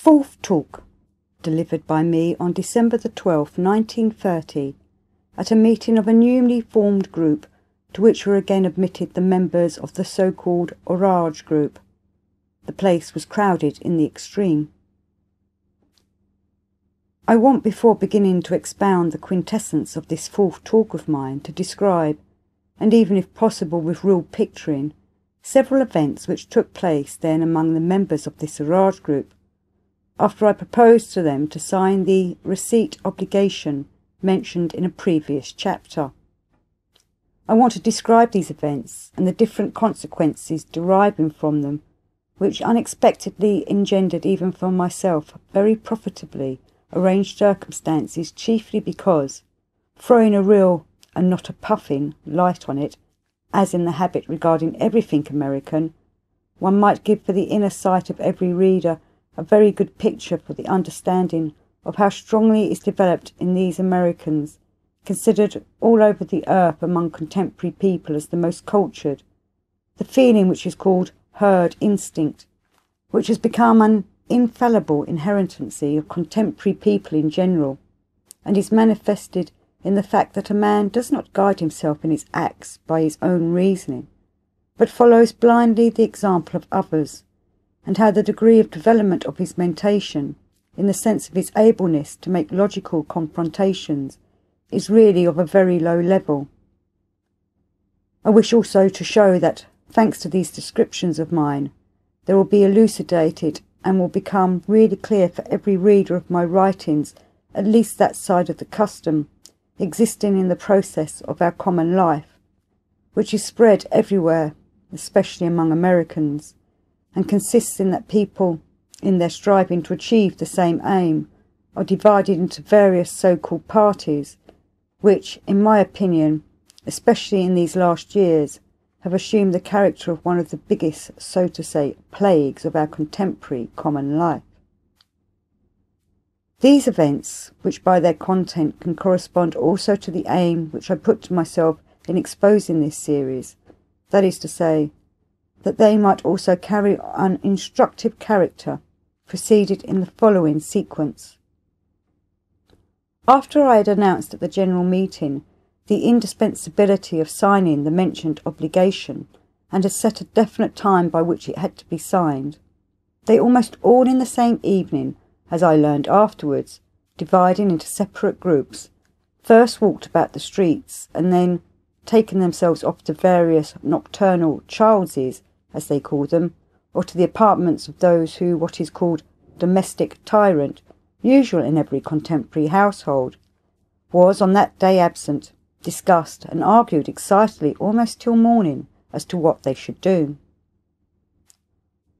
Fourth talk, delivered by me on December the 12th, 1930, at a meeting of a newly formed group to which were again admitted the members of the so-called Orage group. The place was crowded in the extreme. I want, before beginning to expound the quintessence of this fourth talk of mine, to describe, and even if possible with real picturing, several events which took place then among the members of this Orage group, after I proposed to them to sign the receipt obligation mentioned in a previous chapter. I want to describe these events and the different consequences deriving from them, which unexpectedly engendered even for myself very profitably arranged circumstances, chiefly because, throwing a real and not a puffing light on it, as in the habit regarding everything American, one might give for the inner sight of every reader a very good picture for the understanding of how strongly is developed in these Americans, considered all over the earth among contemporary people as the most cultured, the feeling which is called herd instinct, which has become an infallible inherency of contemporary people in general, and is manifested in the fact that a man does not guide himself in his acts by his own reasoning, but follows blindly the example of others, and how the degree of development of his mentation, in the sense of his ableness to make logical confrontations, is really of a very low level. I wish also to show that, thanks to these descriptions of mine, there will be elucidated and will become really clear for every reader of my writings at least that side of the custom existing in the process of our common life, which is spread everywhere, especially among Americans, and consists in that people, in their striving to achieve the same aim, are divided into various so-called parties, which, in my opinion, especially in these last years, have assumed the character of one of the biggest, so to say, plagues of our contemporary common life. These events, which by their content can correspond also to the aim which I put to myself in exposing this series, that is to say, that they might also carry an instructive character, proceeded in the following sequence. After I had announced at the general meeting the indispensability of signing the mentioned obligation, and had set a definite time by which it had to be signed, they almost all in the same evening, as I learned afterwards, dividing into separate groups, first walked about the streets, and then, taking themselves off to various nocturnal Charleses, as they call them, or to the apartments of those who what is called domestic tyrant, usual in every contemporary household, was on that day absent, discussed and argued excitedly almost till morning as to what they should do.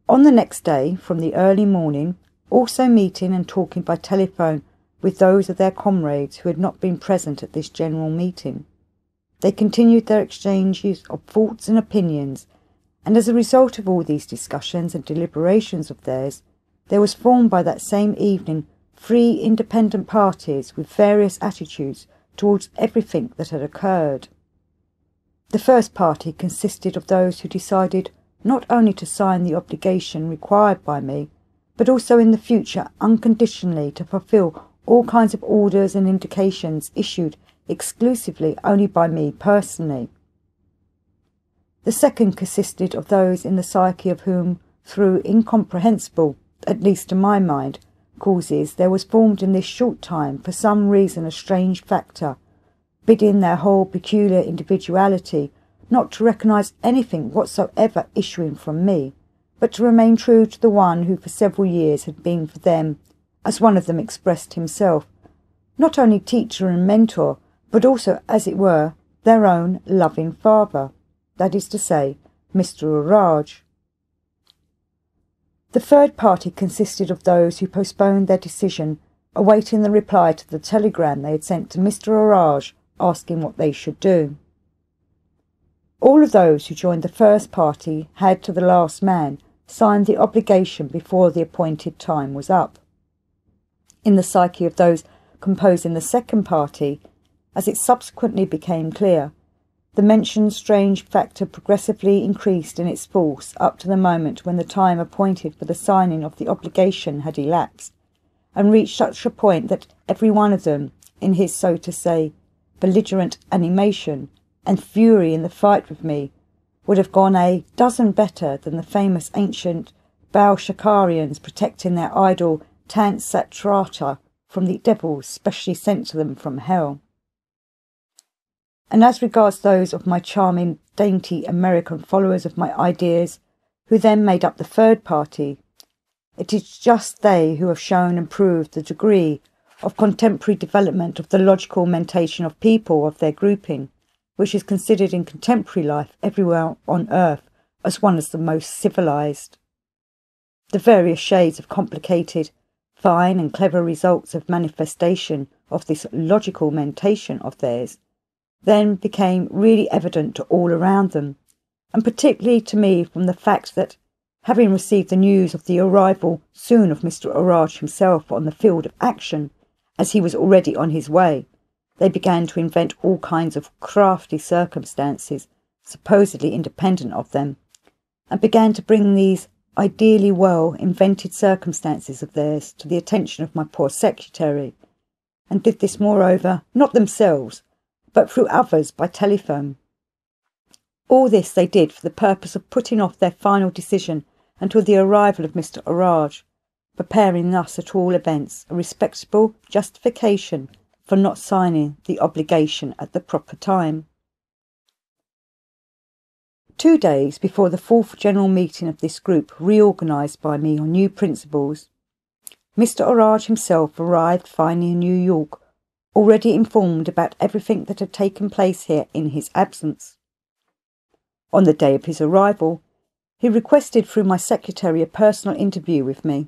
On the next day, from the early morning, also meeting and talking by telephone with those of their comrades who had not been present at this general meeting, they continued their exchanges of thoughts and opinions, and as a result of all these discussions and deliberations of theirs, there was formed by that same evening 3 independent parties with various attitudes towards everything that had occurred. The first party consisted of those who decided not only to sign the obligation required by me, but also in the future unconditionally to fulfil all kinds of orders and indications issued exclusively only by me personally. The second consisted of those in the psyche of whom, through incomprehensible, at least to my mind, causes, there was formed in this short time for some reason a strange factor, bidding their whole peculiar individuality not to recognise anything whatsoever issuing from me, but to remain true to the one who for several years had been for them, as one of them expressed himself, not only teacher and mentor, but also, as it were, their own loving father, that is to say, Mr. Orage. The third party consisted of those who postponed their decision, awaiting the reply to the telegram they had sent to Mr. Orage asking what they should do. All of those who joined the first party had, to the last man, signed the obligation before the appointed time was up. In the psyche of those composing the second party, as it subsequently became clear, The mentioned strange factor progressively increased in its force up to the moment when the time appointed for the signing of the obligation had elapsed, and reached such a point that every one of them, in his, so to say, belligerent animation and fury in the fight with me, would have gone a dozen better than the famous ancient Belshazzarians protecting their idol Tansatrata from the devils specially sent to them from hell. And as regards those of my charming, dainty American followers of my ideas, who then made up the third party, it is just they who have shown and proved the degree of contemporary development of the logical mentation of people of their grouping, which is considered in contemporary life everywhere on earth as one of the most civilized. The various shades of complicated, fine and clever results of manifestation of this logical mentation of theirs then became really evident to all around them, and particularly to me from the fact that, having received the news of the arrival soon of Mr. Orage himself on the field of action, as he was already on his way, they began to invent all kinds of crafty circumstances, supposedly independent of them, and began to bring these ideally well invented circumstances of theirs to the attention of my poor secretary, and did this moreover, not themselves, but through others by telephone. All this they did for the purpose of putting off their final decision until the arrival of Mr. Orage, preparing thus at all events a respectable justification for not signing the obligation at the proper time. 2 days before the fourth general meeting of this group, reorganised by me on new principles, Mr. Orage himself arrived finally in New York, already informed about everything that had taken place here in his absence. On the day of his arrival, he requested through my secretary a personal interview with me.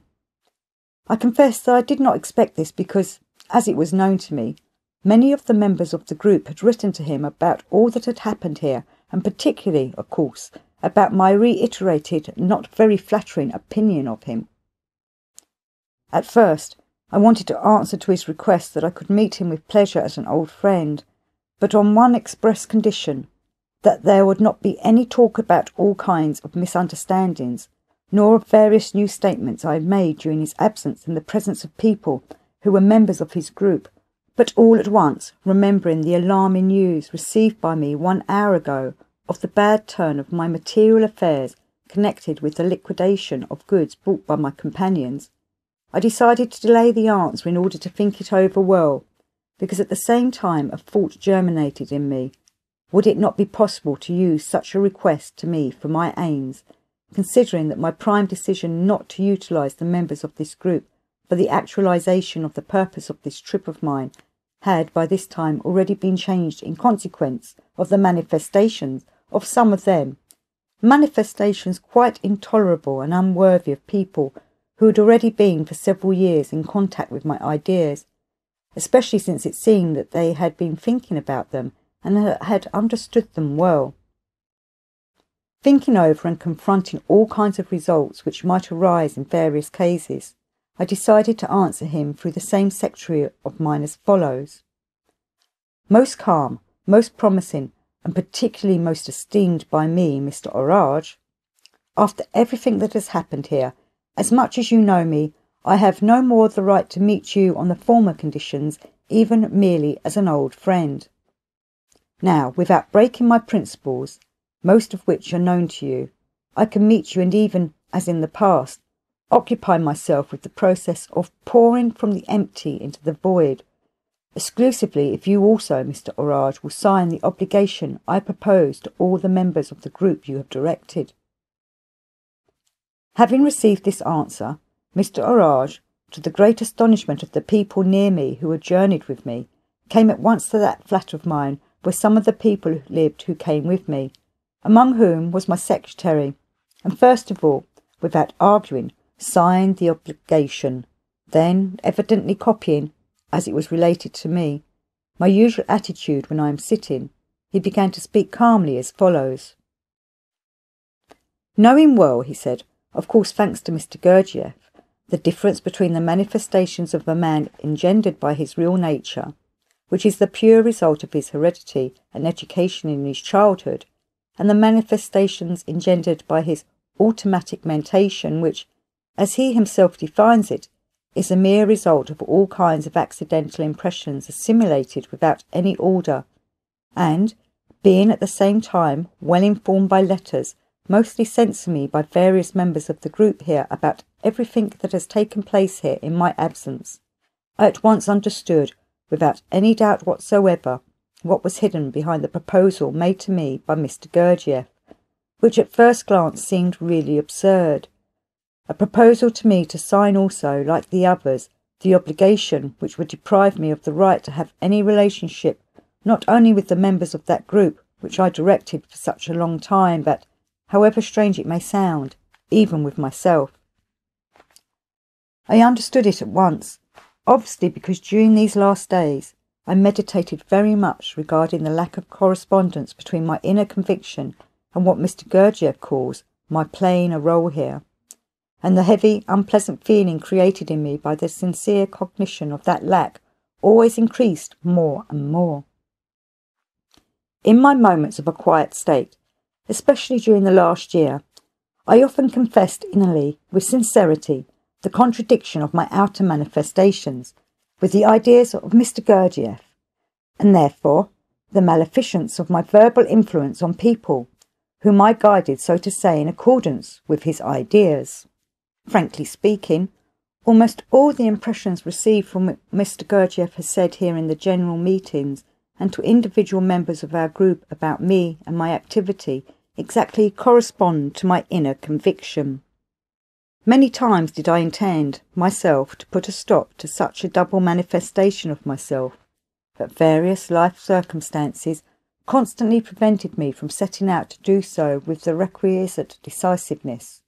I confess that I did not expect this because, as it was known to me, many of the members of the group had written to him about all that had happened here, and particularly, of course, about my reiterated, not very flattering opinion of him. At first, I wanted to answer to his request that I could meet him with pleasure as an old friend, but on one express condition, that there would not be any talk about all kinds of misunderstandings, nor of various new statements I had made during his absence in the presence of people who were members of his group, but all at once, remembering the alarming news received by me 1 hour ago of the bad turn of my material affairs connected with the liquidation of goods bought by my companions, I decided to delay the answer in order to think it over well, because at the same time a thought germinated in me. Would it not be possible to use such a request to me for my aims, considering that my prime decision not to utilise the members of this group for the actualisation of the purpose of this trip of mine had by this time already been changed in consequence of the manifestations of some of them, manifestations quite intolerable and unworthy of people who had already been for several years in contact with my ideas, especially since it seemed that they had been thinking about them and had understood them well. Thinking over and confronting all kinds of results which might arise in various cases, I decided to answer him through the same secretary of mine as follows. Most calm, most promising, and particularly most esteemed by me, Mr. Orage, after everything that has happened here, as much as you know me, I have no more the right to meet you on the former conditions, even merely as an old friend. Now, without breaking my principles, most of which are known to you, I can meet you and even, as in the past, occupy myself with the process of pouring from the empty into the void, exclusively if you also, Mr. Orage, will sign the obligation I propose to all the members of the group you have directed. Having received this answer, Mr. Orage, to the great astonishment of the people near me who had journeyed with me, came at once to that flat of mine where some of the people lived who came with me, among whom was my secretary, and first of all, without arguing, signed the obligation, then, evidently copying, as it was related to me, my usual attitude when I am sitting, he began to speak calmly as follows. Knowing well, he said, of course thanks to Mr. Gurdjieff, the difference between the manifestations of a man engendered by his real nature, which is the pure result of his heredity and education in his childhood, and the manifestations engendered by his automatic mentation, which, as he himself defines it, is a mere result of all kinds of accidental impressions assimilated without any order, and, being at the same time well informed by letters, mostly sent to me by various members of the group here about everything that has taken place here in my absence, I at once understood, without any doubt whatsoever, what was hidden behind the proposal made to me by Mr. Gurdjieff, which at first glance seemed really absurd. A proposal to me to sign also, like the others, the obligation which would deprive me of the right to have any relationship not only with the members of that group which I directed for such a long time, but, however strange it may sound, even with myself. I understood it at once, obviously because during these last days I meditated very much regarding the lack of correspondence between my inner conviction and what Mr. Gurdjieff calls my playing a role here, and the heavy, unpleasant feeling created in me by the sincere cognition of that lack always increased more and more. In my moments of a quiet state, especially during the last year, I often confessed innerly, with sincerity, the contradiction of my outer manifestations with the ideas of Mr. Gurdjieff, and therefore the maleficence of my verbal influence on people, whom I guided, so to say, in accordance with his ideas. Frankly speaking, almost all the impressions received from what Mr. Gurdjieff has said here in the general meetings and to individual members of our group about me and my activity exactly correspond to my inner conviction. Many times did I intend, myself, to put a stop to such a double manifestation of myself, but various life circumstances constantly prevented me from setting out to do so with the requisite decisiveness.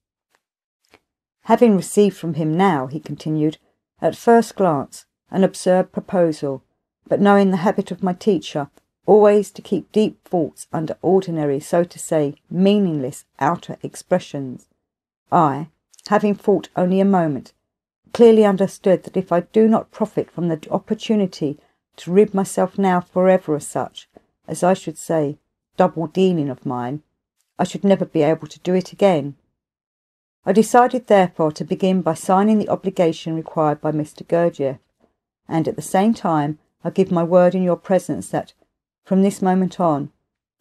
Having received from him now, he continued, at first glance, an absurd proposal, but knowing the habit of my teacher always to keep deep thoughts under ordinary, so to say, meaningless outer expressions, I, having thought only a moment, clearly understood that if I do not profit from the opportunity to rid myself now forever of such, as I should say, double dealing of mine, I should never be able to do it again. I decided therefore to begin by signing the obligation required by Mr. Gurdjieff, and at the same time I give my word in your presence that, from this moment on,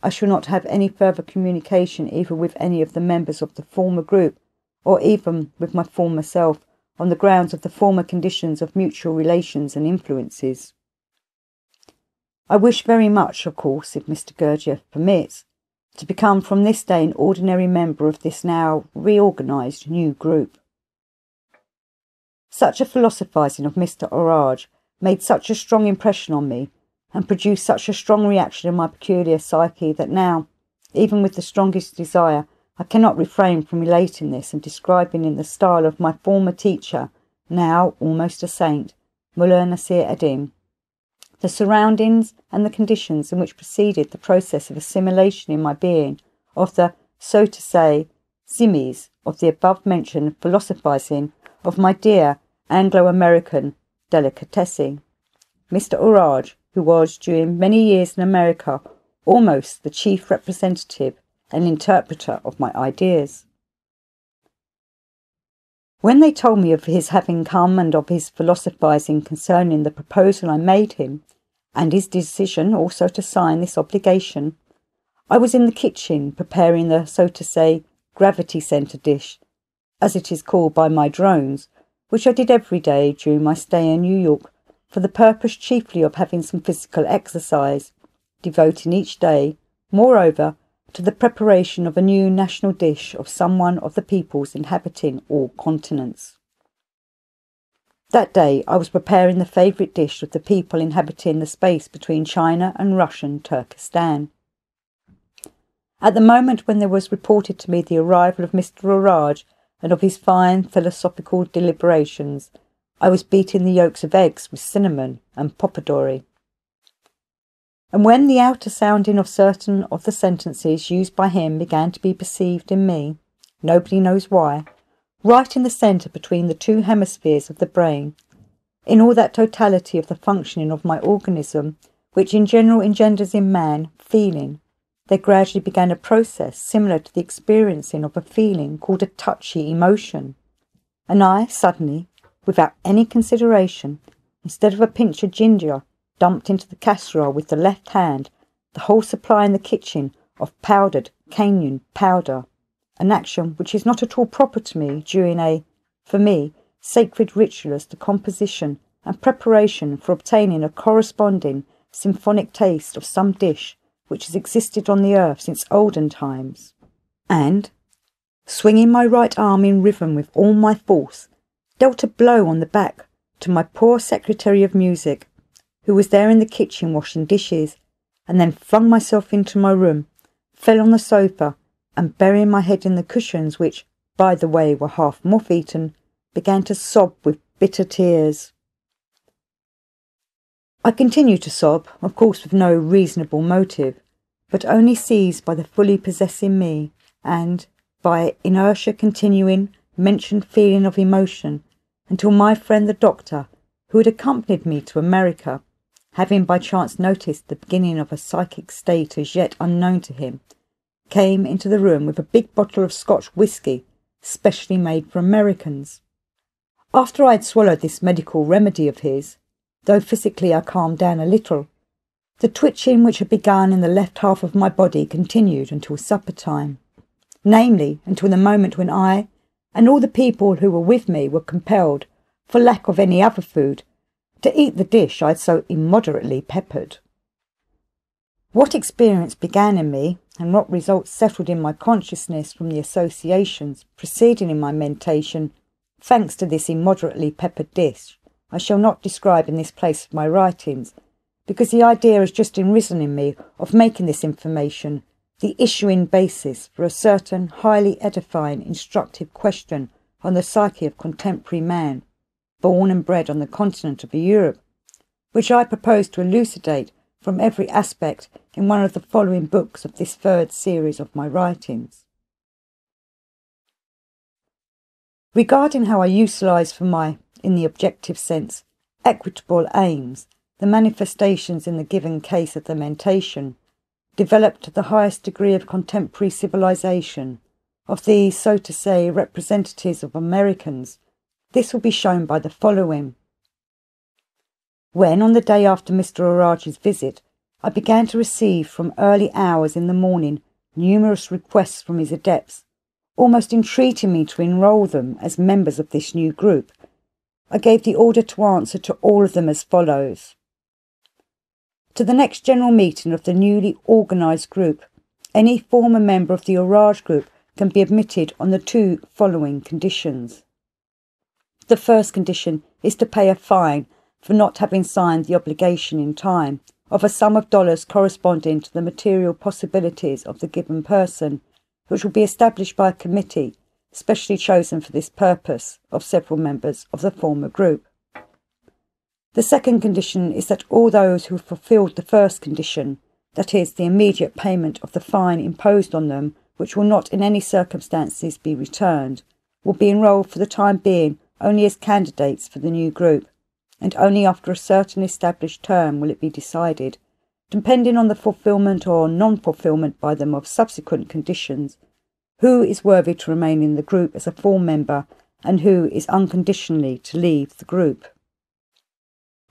I shall not have any further communication either with any of the members of the former group, or even with my former self, on the grounds of the former conditions of mutual relations and influences. I wish very much, of course, if Mr. Gurdjieff permits, to become from this day an ordinary member of this now reorganised new group. Such a philosophising of Mr. Orage made such a strong impression on me, and produced such a strong reaction in my peculiar psyche, that now, even with the strongest desire, I cannot refrain from relating this and describing in the style of my former teacher, now almost a saint, Mullah Nasir Edim, the surroundings and the conditions in which proceeded the process of assimilation in my being of the, so to say, simmies of the above-mentioned philosophising of my dear Anglo-American delicatessen, Mr. Orage, who was, during many years in America, almost the chief representative and interpreter of my ideas. When they told me of his having come and of his philosophising concerning the proposal I made him, and his decision also to sign this obligation, I was in the kitchen preparing the, so to say, gravity centre dish, as it is called by my drones, which I did every day during my stay in New York, for the purpose chiefly of having some physical exercise, devoting each day, moreover, to the preparation of a new national dish of some one of the peoples inhabiting all continents. That day I was preparing the favourite dish of the people inhabiting the space between China and Russian Turkestan. At the moment when there was reported to me the arrival of Mr. Orage and of his fine philosophical deliberations, I was beating the yolks of eggs with cinnamon and poppadori. And when the outer sounding of certain of the sentences used by him began to be perceived in me, nobody knows why, right in the centre between the two hemispheres of the brain, in all that totality of the functioning of my organism, which in general engenders in man feeling, there gradually began a process similar to the experiencing of a feeling called a touchy emotion. And I suddenly, without any consideration, instead of a pinch of ginger, dumped into the casserole with the left hand the whole supply in the kitchen of powdered cayenne powder, an action which is not at all proper to me during a, for me, sacred ritual as the composition and preparation for obtaining a corresponding symphonic taste of some dish which has existed on the earth since olden times. And, swinging my right arm in rhythm with all my force, dealt a blow on the back to my poor secretary of music, who was there in the kitchen washing dishes, and then flung myself into my room, fell on the sofa, and burying my head in the cushions, which, by the way, were half moth-eaten, began to sob with bitter tears. I continued to sob, of course with no reasonable motive, but only seized by the fully possessing me, and, by inertia continuing, mentioned feeling of emotion, until my friend the doctor, who had accompanied me to America, having by chance noticed the beginning of a psychic state as yet unknown to him, came into the room with a big bottle of Scotch whisky, specially made for Americans. After I had swallowed this medical remedy of his, though physically I calmed down a little, the twitching which had begun in the left half of my body continued until supper time, namely until the moment when I and all the people who were with me were compelled, for lack of any other food, to eat the dish I had so immoderately peppered. What experience began in me, and what results settled in my consciousness from the associations proceeding in my mentation, thanks to this immoderately peppered dish, I shall not describe in this place of my writings, because the idea has just arisen in me of making this information the issuing basis for a certain highly edifying, instructive question on the psyche of contemporary man, born and bred on the continent of Europe, which I propose to elucidate from every aspect in one of the following books of this third series of my writings. Regarding how I utilise for my, in the objective sense, equitable aims, the manifestations in the given case of the mentation, developed to the highest degree of contemporary civilization, of these, so to say, representatives of Americans, this will be shown by the following. When, on the day after Mr. Orage's visit, I began to receive from early hours in the morning numerous requests from his adepts, almost entreating me to enrol them as members of this new group, I gave the order to answer to all of them as follows. To the next general meeting of the newly organised group, any former member of the Orage group can be admitted on the two following conditions. The first condition is to pay a fine for not having signed the obligation in time of a sum of dollars corresponding to the material possibilities of the given person, which will be established by a committee specially chosen for this purpose of several members of the former group. The second condition is that all those who have fulfilled the first condition, that is, the immediate payment of the fine imposed on them, which will not in any circumstances be returned, will be enrolled for the time being only as candidates for the new group, and only after a certain established term will it be decided, depending on the fulfilment or non-fulfilment by them of subsequent conditions, who is worthy to remain in the group as a full member and who is unconditionally to leave the group.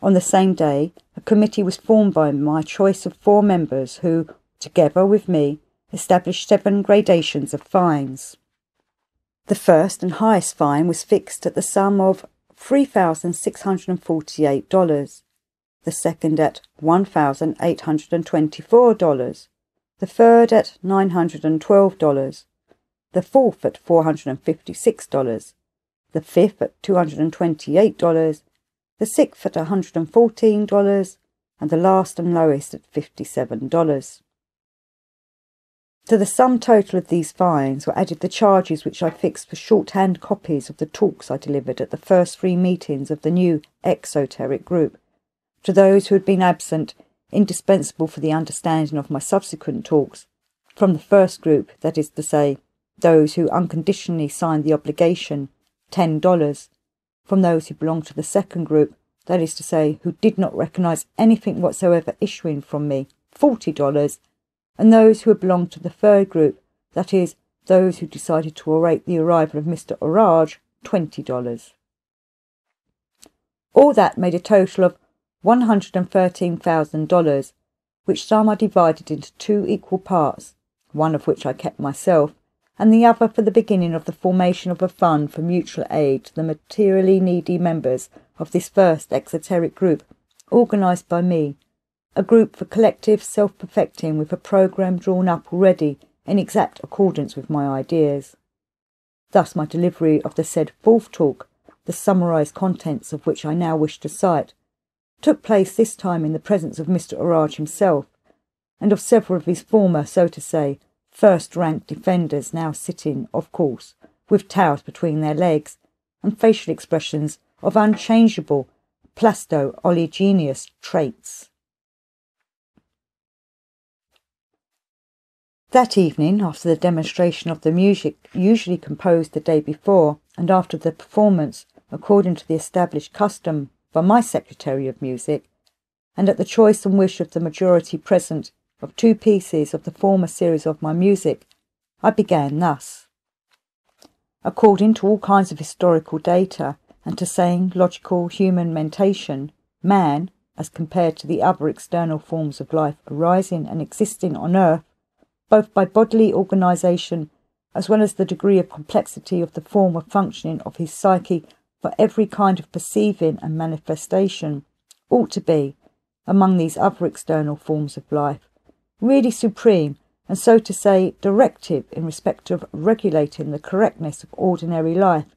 On the same day, a committee was formed by my choice of 4 members who, together with me, established 7 gradations of fines. The first and highest fine was fixed at the sum of $3,648, the second at $1,824, the third at $912, the fourth at $456, the fifth at $228, the sixth at $114, and the last and lowest at $57. To the sum total of these fines were added the charges which I fixed for shorthand copies of the talks I delivered at the first 3 meetings of the new exoteric group, to those who had been absent, indispensable for the understanding of my subsequent talks, from the first group, that is to say, those who unconditionally signed the obligation, $10, from those who belonged to the second group, that is to say, who did not recognise anything whatsoever issuing from me, $40, and those who had belonged to the third group, that is, those who decided to await the arrival of Mr. Orage, $20. All that made a total of $113,000, which sum I divided into 2 equal parts, one of which I kept myself, and the other for the beginning of the formation of a fund for mutual aid to the materially needy members of this first exoteric group, organised by me, a group for collective self-perfecting with a programme drawn up already in exact accordance with my ideas. Thus my delivery of the said fourth talk, the summarised contents of which I now wish to cite, took place this time in the presence of Mr. Orage himself, and of several of his former, so to say, first-rank defenders now sitting, of course, with towels between their legs, and facial expressions of unchangeable plasto-oleaginous traits. That evening, after the demonstration of the music usually composed the day before, and after the performance, according to the established custom, by my Secretary of Music, and at the choice and wish of the majority present, of 2 pieces of the former series of my music, I began thus. According to all kinds of historical data, and to sane, logical human mentation, man, as compared to the other external forms of life arising and existing on earth, both by bodily organisation as well as the degree of complexity of the form of functioning of his psyche for every kind of perceiving and manifestation, ought to be, among these other external forms of life, really supreme and, so to say, directive in respect of regulating the correctness of ordinary life,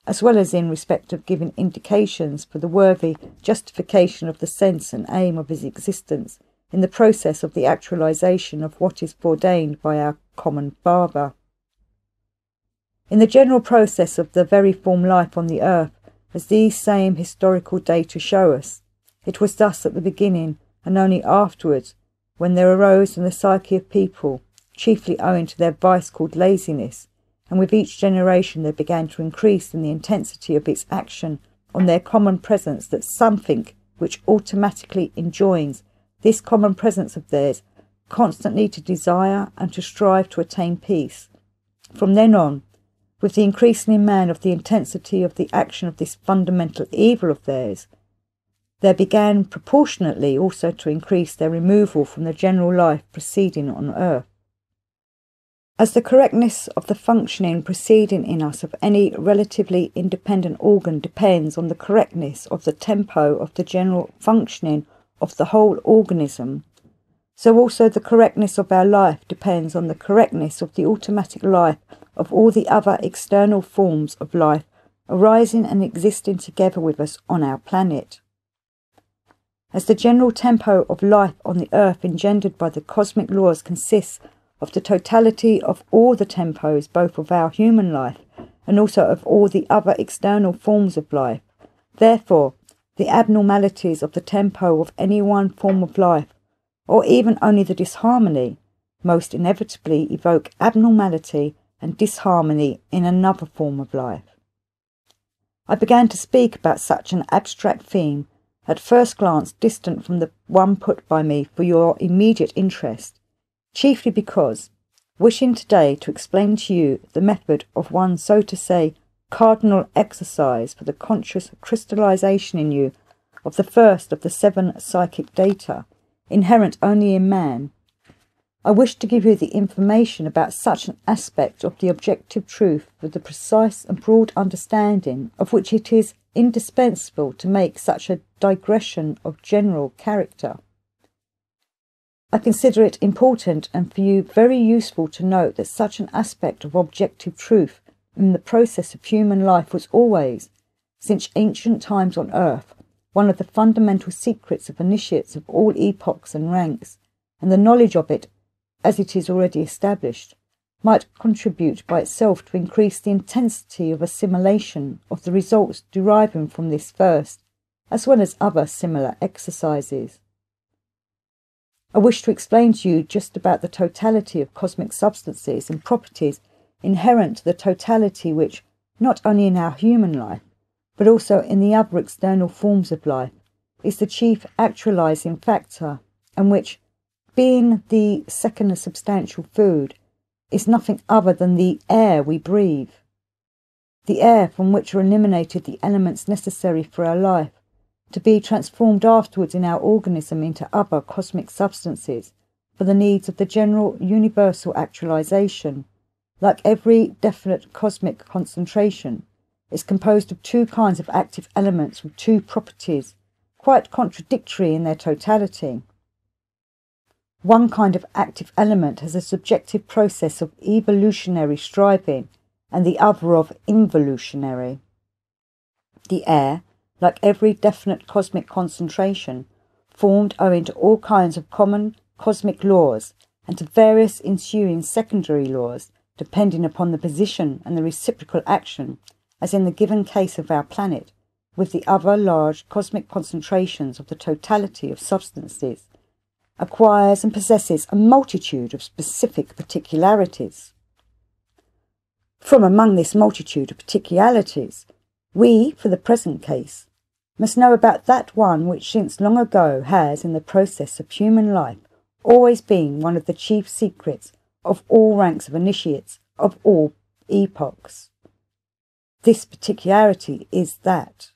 as well as in respect of giving indications for the worthy justification of the sense and aim of his existence in the process of the actualisation of what is foreordained by our common Father. In the general process of the veriform life on the earth, as these same historical data show us, it was thus at the beginning, and only afterwards, when there arose in the psyche of people, chiefly owing to their vice called laziness, and with each generation there began to increase in the intensity of its action on their common presence, that something which automatically enjoins this common presence of theirs constantly to desire and to strive to attain peace. From then on, with the increasing in man of the intensity of the action of this fundamental evil of theirs, there began proportionately also to increase their removal from the general life proceeding on earth. As the correctness of the functioning proceeding in us of any relatively independent organ depends on the correctness of the tempo of the general functioning of the whole organism, so also the correctness of our life depends on the correctness of the automatic life of all the other external forms of life arising and existing together with us on our planet. As the general tempo of life on the earth engendered by the cosmic laws consists of the totality of all the tempos both of our human life and also of all the other external forms of life, therefore the abnormalities of the tempo of any one form of life, or even only the disharmony, most inevitably evoke abnormality and disharmony in another form of life. I began to speak about such an abstract theme, at first glance distant from the one put by me for your immediate interest, chiefly because, wishing today to explain to you the method of one, so to say, cardinal exercise for the conscious crystallization in you of the first of the 7 psychic data, inherent only in man, I wish to give you the information about such an aspect of the objective truth for the precise and broad understanding of which it is indispensable to make such a digression of general character. I consider it important and for you very useful to note that such an aspect of objective truth in the process of human life was always, since ancient times on earth, one of the fundamental secrets of initiates of all epochs and ranks, and the knowledge of it, as it is already established, might contribute by itself to increase the intensity of assimilation of the results deriving from this first, as well as other similar exercises. I wish to explain to you just about the totality of cosmic substances and properties inherent to the totality which, not only in our human life, but also in the other external forms of life, is the chief actualizing factor, and which, being the second substantial food, is nothing other than the air we breathe. The air from which are eliminated the elements necessary for our life, to be transformed afterwards in our organism into other cosmic substances for the needs of the general universal actualization. Like every definite cosmic concentration, is composed of two kinds of active elements with two properties, quite contradictory in their totality. One kind of active element has a subjective process of evolutionary striving, and the other of involutionary. The air, like every definite cosmic concentration, formed owing to all kinds of common cosmic laws and to various ensuing secondary laws, depending upon the position and the reciprocal action, as in the given case of our planet, with the other large cosmic concentrations of the totality of substances, acquires and possesses a multitude of specific particularities. From among this multitude of particularities, we, for the present case, must know about that one which since long ago has, in the process of human life, always been one of the chief secrets of all ranks of initiates of all epochs. This particularity is that